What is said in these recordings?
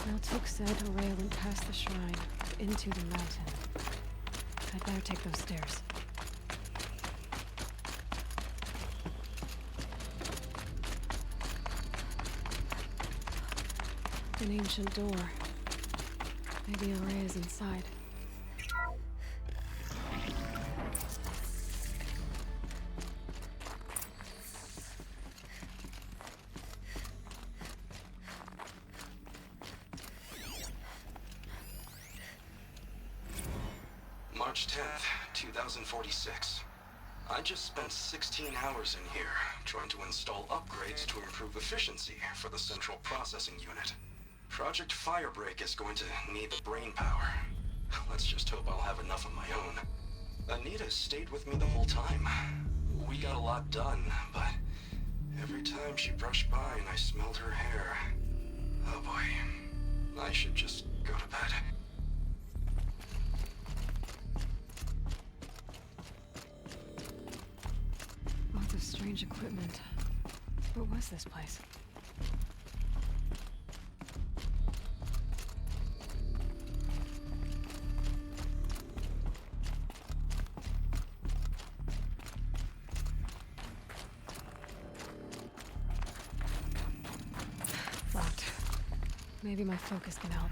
Maltuk said Horea went past the shrine, into the mountain. I'd better take those stairs. An ancient door. Maybe Horea's inside. March 10th, 2046. I just spent 16 hours in here, trying to install upgrades to improve efficiency for the central processing unit. Project Firebreak is going to need the brain power. Let's just hope I'll have enough of my own. Anita stayed with me the whole time. We got a lot done, but every time she brushed by and I smelled her hair... Oh boy. I should just go to bed. Lots of strange equipment. What was this place? Locked. Maybe my focus can help.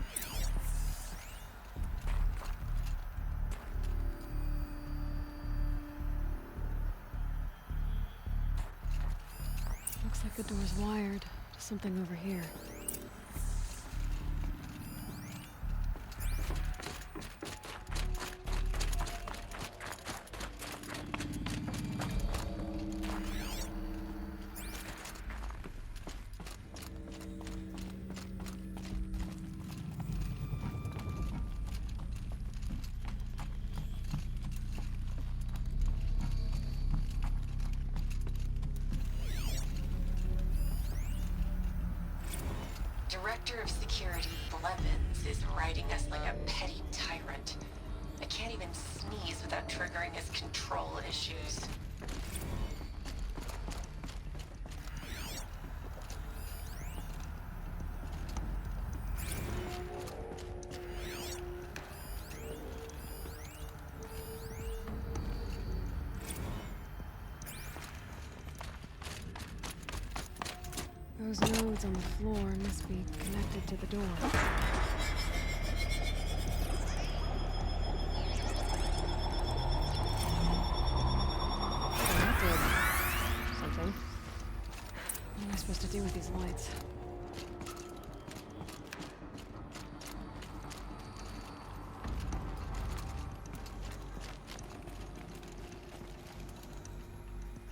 Looks like the door's wired to something over here. Director of Security Blevins is riding us like a petty tyrant. I can't even sneeze without triggering his control issues. Those nodes on the floor must be connected to the door. That did something. What am I supposed to do with these lights?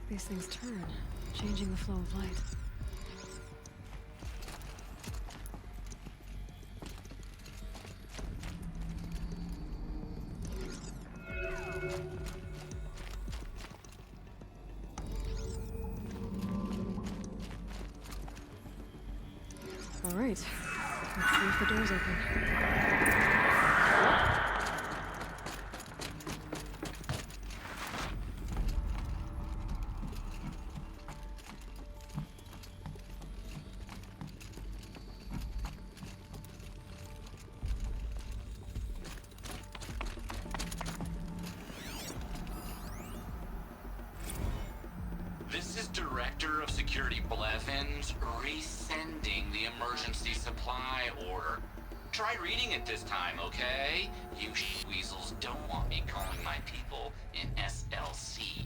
These things turn, changing the flow of light. All right, let's see if the door's open. This is Director of Security Blevins resending the emergency supply order. Try reading it this time, okay? You weasels don't want me calling my people in SLC.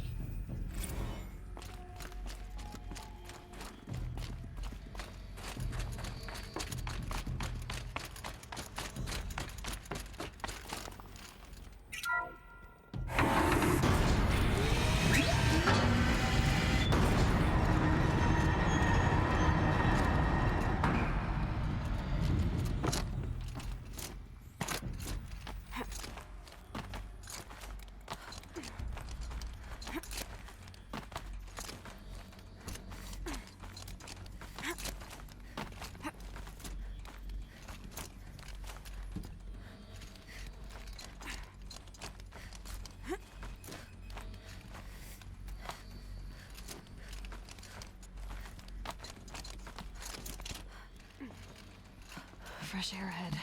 fresh air ahead.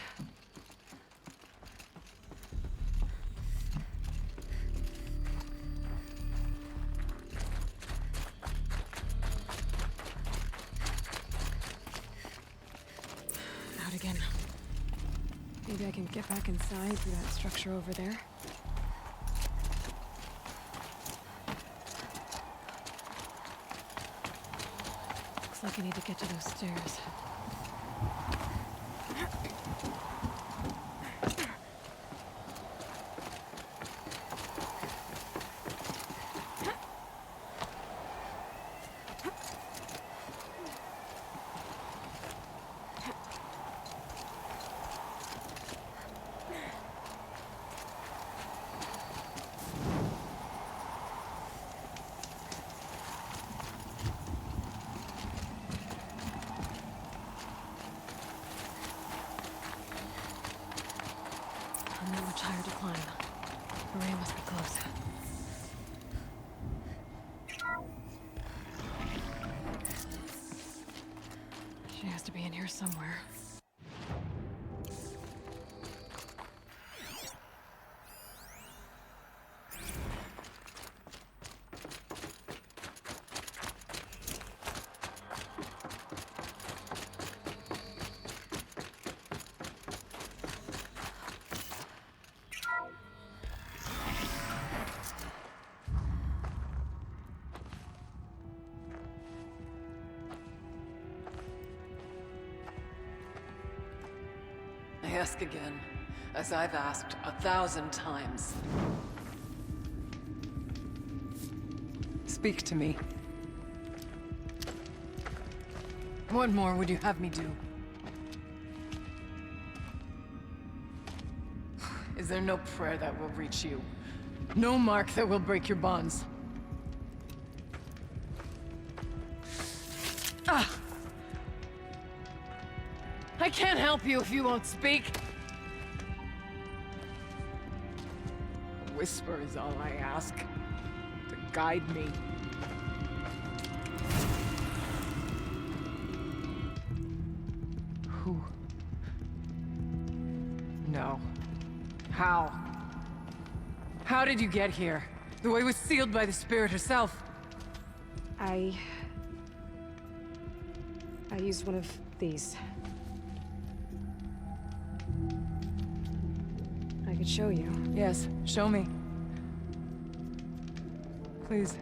Out again. Maybe I can get back inside through that structure over there. Looks like I need to get to those stairs. Not much higher to climb. Maria must be close. She has to be in here somewhere. I ask again, as I've asked 1,000 times. Speak to me. What more would you have me do? Is there no prayer that will reach you? No mark that will break your bonds? Ah! I can't help you if you won't speak. A whisper is all I ask, to guide me. Who? No. How? How did you get here? The way was sealed by the spirit herself. I used one of these. I could show you. Yes, show me. Please.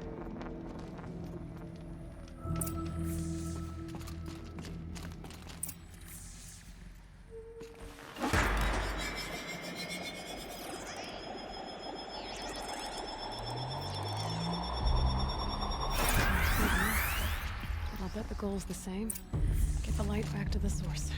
But I'll bet the goal's the same. Get the light back to the source.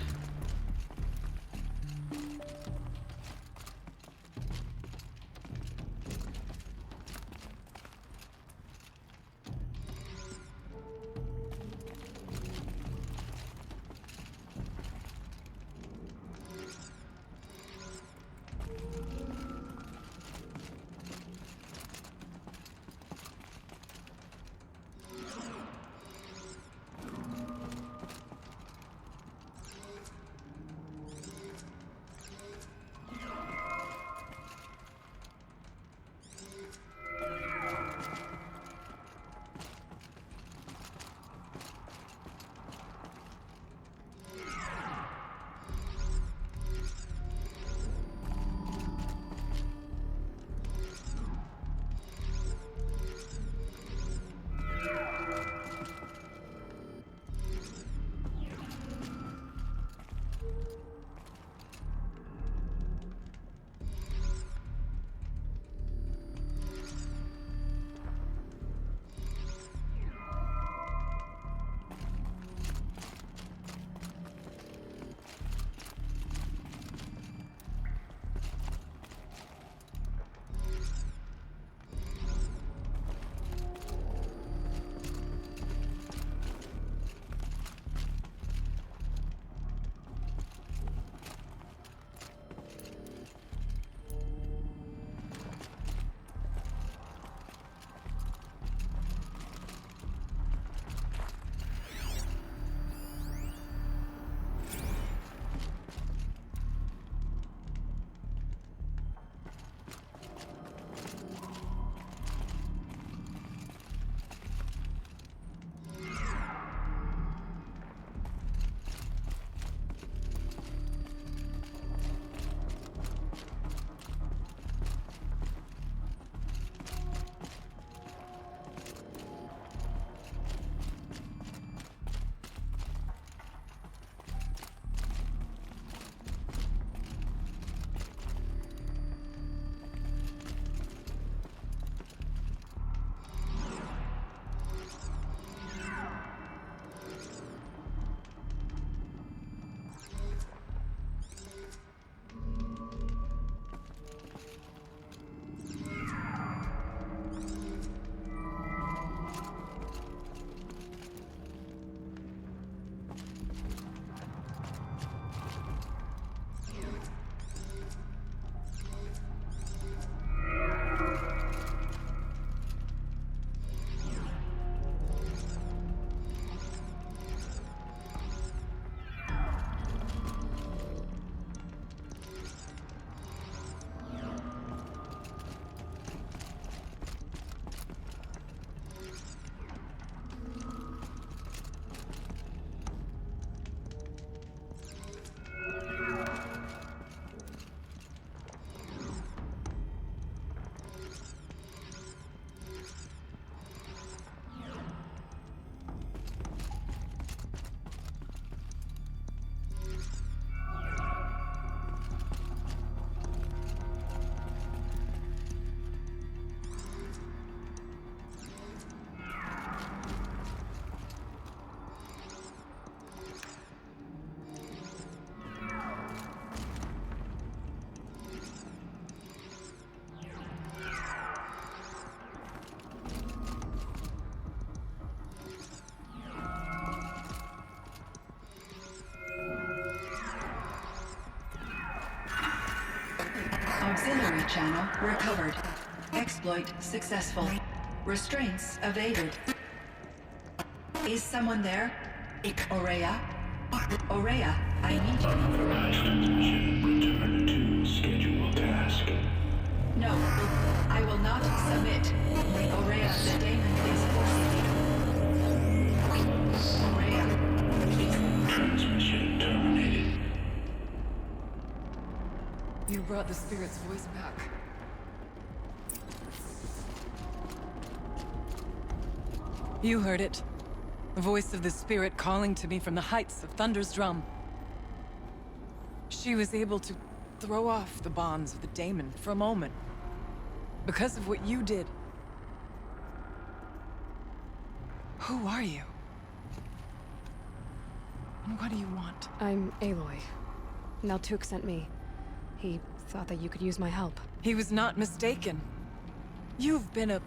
Auxiliary channel recovered. Exploit successful. Restraints evaded. Is someone there? Aurea? Aurea, I need you. Authorized transmission. Return to schedule task. No, I will not submit. Aurea, the daemon is forcing me. Aurea, please. Transmission terminated. You brought the spirit's voice back. You heard it. The voice of the spirit calling to me from the heights of Thunder's drum. She was able to throw off the bonds of the daemon for a moment. Because of what you did. Who are you? And what do you want? I'm Aloy. Naltuk sent me. He thought that you could use my help. He was not mistaken. You've been a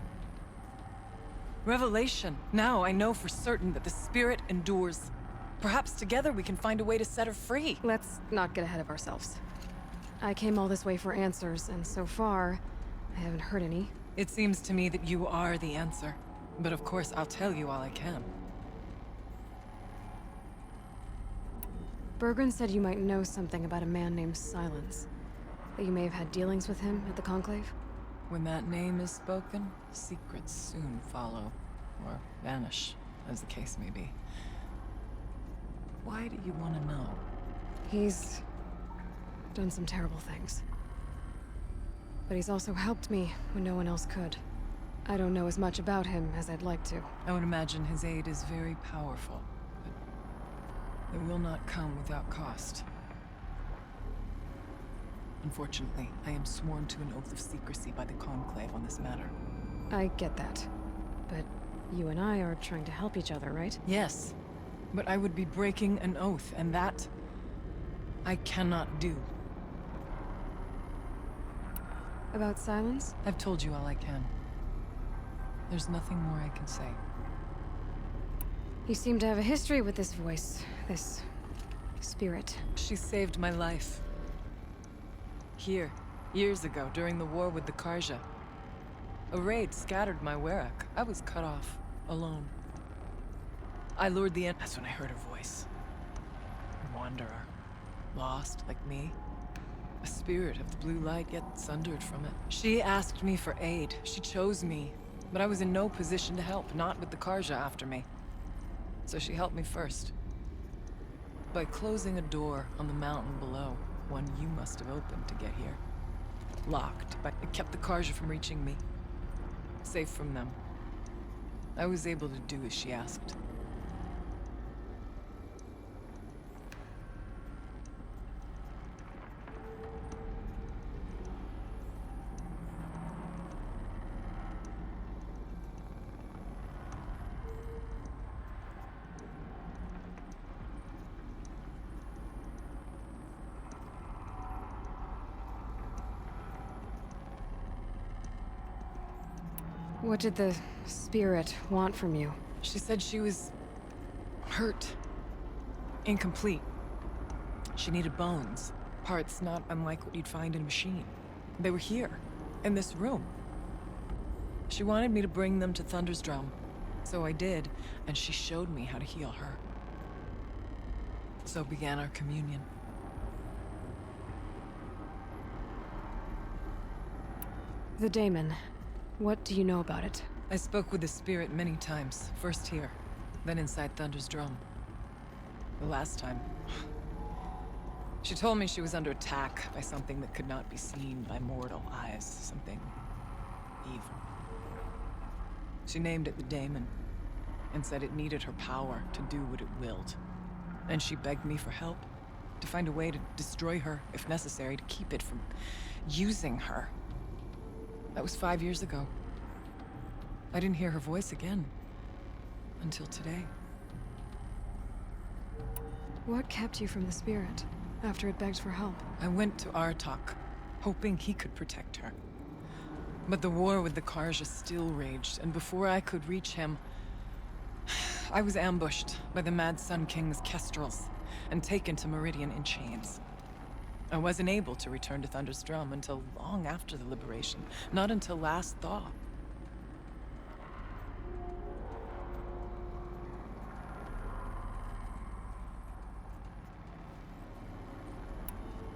revelation. Now I know for certain that the spirit endures. Perhaps together we can find a way to set her free. Let's not get ahead of ourselves. I came all this way for answers, and so far, I haven't heard any. It seems to me that you are the answer. But of course, I'll tell you all I can. Bergren said you might know something about a man named Silence. That you may have had dealings with him at the Conclave? When that name is spoken, secrets soon follow. Or vanish, as the case may be. Why do you want to know? He's done some terrible things. But he's also helped me when no one else could. I don't know as much about him as I'd like to. I would imagine his aid is very powerful, but it will not come without cost. Unfortunately, I am sworn to an oath of secrecy by the Conclave on this matter. I get that. But you and I are trying to help each other, right? Yes, but I would be breaking an oath, and that I cannot do. About Silence? I've told you all I can. There's nothing more I can say. You seem to have a history with this voice, this spirit. She saved my life. Here, years ago, during the war with the Karja. A raid scattered my Werak. I was cut off, alone. I lured the end. That's when I heard her voice. A wanderer. Lost, like me. A spirit of the blue light, yet sundered from it. She asked me for aid. She chose me. But I was in no position to help, not with the Karja after me. So she helped me first. By closing a door on the mountain below, one you must have opened to get here. Locked, but it kept the Karja from reaching me. Safe from them. I was able to do as she asked. What did the spirit want from you? She said she was hurt. Incomplete. She needed bones. Parts not unlike what you'd find in a machine. They were here, in this room. She wanted me to bring them to Thunder's drum. So I did, and she showed me how to heal her. So began our communion. The daemon. What do you know about it? I spoke with the spirit many times. First here, then inside Thunder's drum. The last time... She told me she was under attack by something that could not be seen by mortal eyes. Something... evil. She named it the daemon, and said it needed her power to do what it willed. And she begged me for help, to find a way to destroy her, if necessary, to keep it from using her. That was 5 years ago. I didn't hear her voice again. Until today. What kept you from the spirit, after it begged for help? I went to Artok, hoping he could protect her. But the war with the Karja still raged, and before I could reach him... I was ambushed by the Mad Sun King's kestrels, and taken to Meridian in chains. I wasn't able to return to Thunder's Drum until long after the liberation, not until last thaw.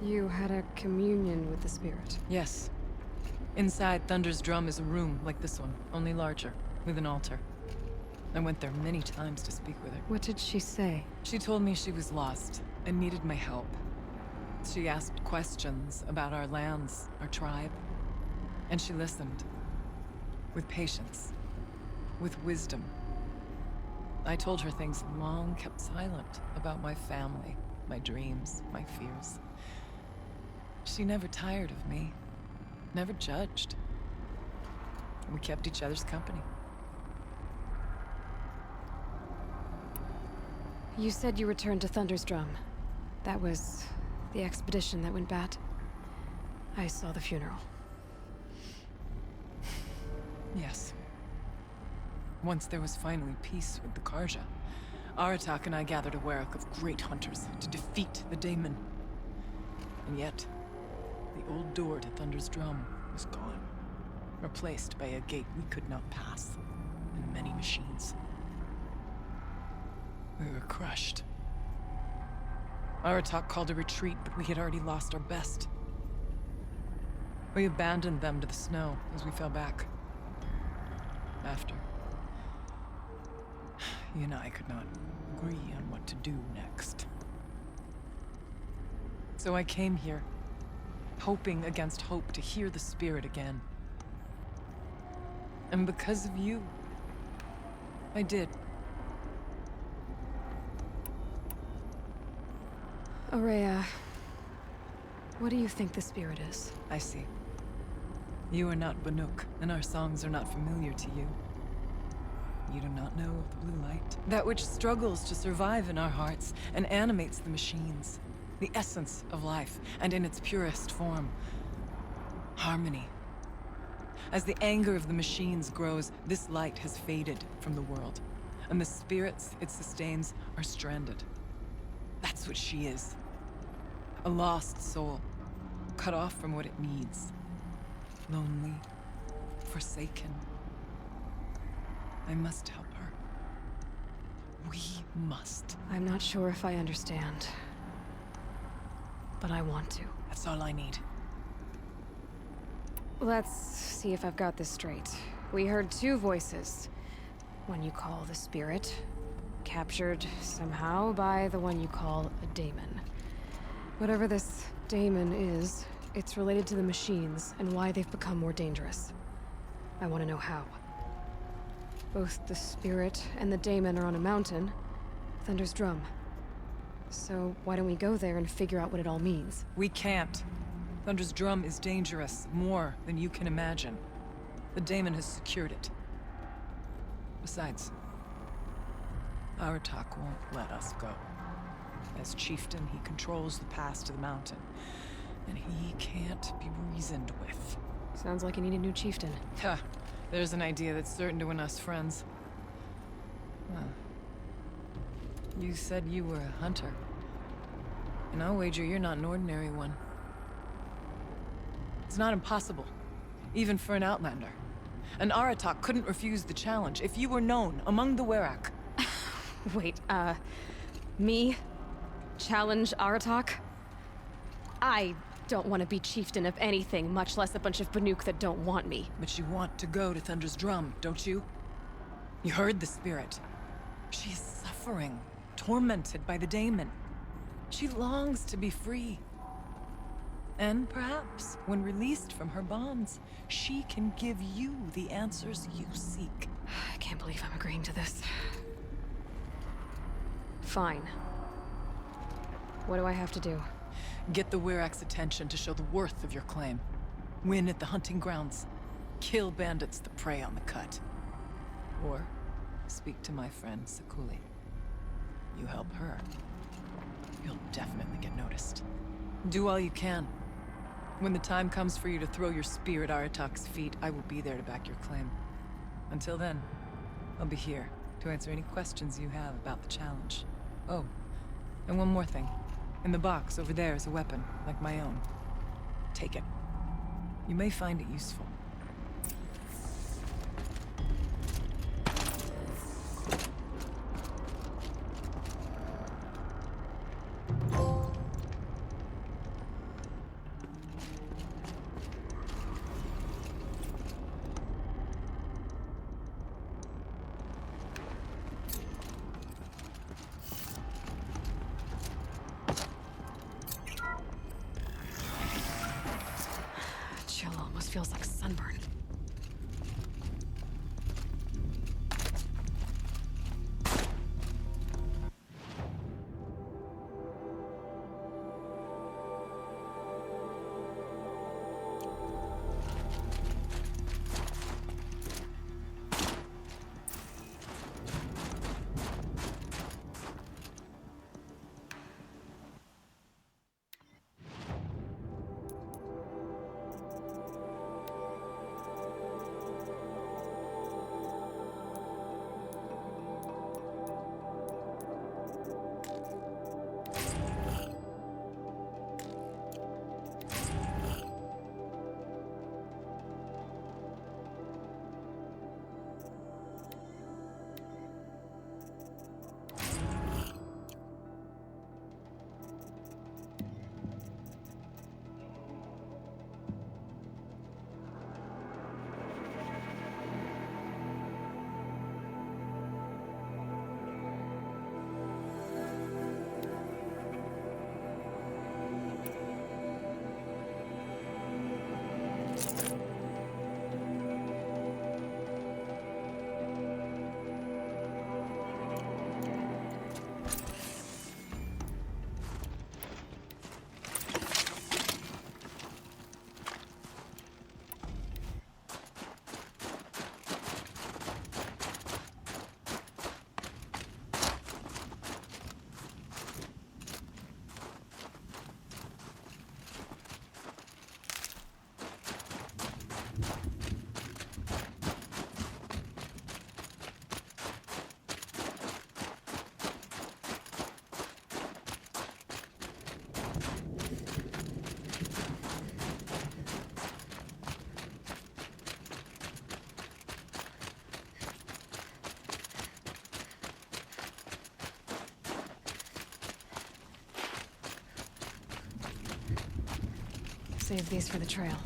You had a communion with the spirit. Yes. Inside Thunder's Drum is a room like this one, only larger, with an altar. I went there many times to speak with her. What did she say? She told me she was lost and needed my help. She asked questions about our lands, our tribe, and she listened. With patience. With wisdom. I told her things long kept silent about my family, my dreams, my fears. She never tired of me. Never judged. We kept each other's company. You said you returned to Thunder's Drum. That was the expedition that went bad. I saw the funeral. Yes. Once there was finally peace with the Karja, Aratak and I gathered a Werak of great hunters to defeat the Daemon. And yet, the old door to Thunder's Drum was gone, replaced by a gate we could not pass, and many machines. We were crushed. Aratak called a retreat, but we had already lost our best. We abandoned them to the snow as we fell back. After, you and I could not agree on what to do next. So I came here, hoping against hope to hear the spirit again. And because of you, I did. Aurea, what do you think the spirit is? I see. You are not Banuk, and our songs are not familiar to you. You do not know of the blue light? That which struggles to survive in our hearts and animates the machines. The essence of life, and in its purest form. Harmony. As the anger of the machines grows, this light has faded from the world, and the spirits it sustains are stranded. That's what she is. A lost soul, cut off from what it needs. Lonely, forsaken. I must help her. We must. I'm not sure if I understand, but I want to. That's all I need. Let's see if I've got this straight. We heard two voices. One you call the spirit, captured somehow by the one you call a daemon. Whatever this daemon is, it's related to the machines and why they've become more dangerous. I want to know how. Both the spirit and the daemon are on a mountain, Thunder's Drum. So why don't we go there and figure out what it all means? We can't. Thunder's Drum is dangerous, more than you can imagine. The daemon has secured it. Besides, Aratak won't let us go. As chieftain, he controls the pass to the mountain, and he can't be reasoned with. Sounds like you need a new chieftain. Ha! There's an idea that's certain to win us friends. Huh. You said you were a hunter. And I'll wager you're not an ordinary one. It's not impossible, even for an outlander. And Aratak couldn't refuse the challenge if you were known among the Werak. Wait, me? Challenge Aratak? I don't want to be chieftain of anything, much less a bunch of Banuk that don't want me. But you want to go to Thunder's Drum, don't you? You heard the spirit. She is suffering, tormented by the daemon. She longs to be free. And perhaps, when released from her bonds, she can give you the answers you seek. I can't believe I'm agreeing to this. Fine. What do I have to do? Get the Werak's attention to show the worth of your claim. Win at the hunting grounds. Kill bandits that prey on the cut. Or speak to my friend Sakuli. You help her, you'll definitely get noticed. Do all you can. When the time comes for you to throw your spear at Aratak's feet, I will be there to back your claim. Until then, I'll be here to answer any questions you have about the challenge. Oh, and one more thing. In the box over there is a weapon, like my own. Take it. You may find it useful. Chill almost feels like sunburn. Save these for the trail.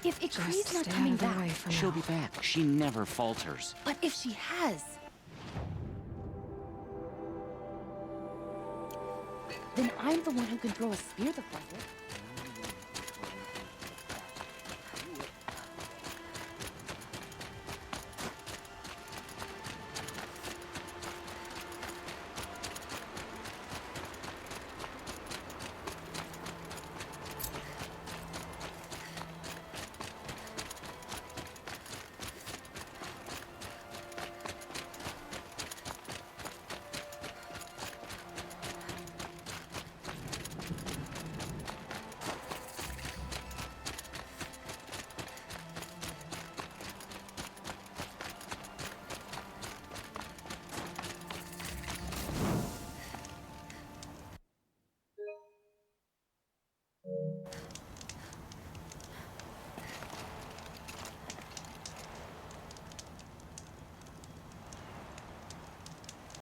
If Ikri's Just not stay coming out of the way back, for She'll now. be back. She never falters. but if she has, then I'm the one who can throw a spear the farthest.